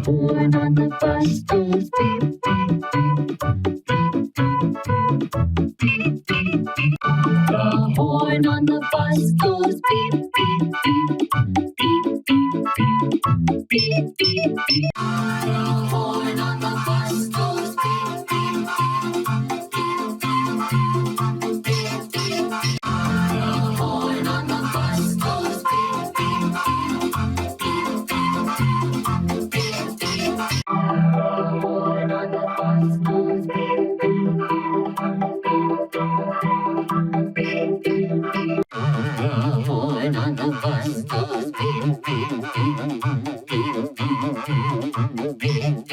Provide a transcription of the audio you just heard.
horn on the bus goes beep, beep, beep, beep, beep, beep. The horn on the bus goes beep, beep, beep, beep, beep, beep, beep, beep, beep. The horn on the bus goes beep, beep, beep, beep, beep, beep, beep, beep. The horn on the bus goes beep, beep, beep, beep, beep, beep, beep, beep. The horn on the bus goes beep, beep, beep, beep, beep, beep. The horn on the bus goes beep, beep, beep, beep, beep, beep, beep, beep.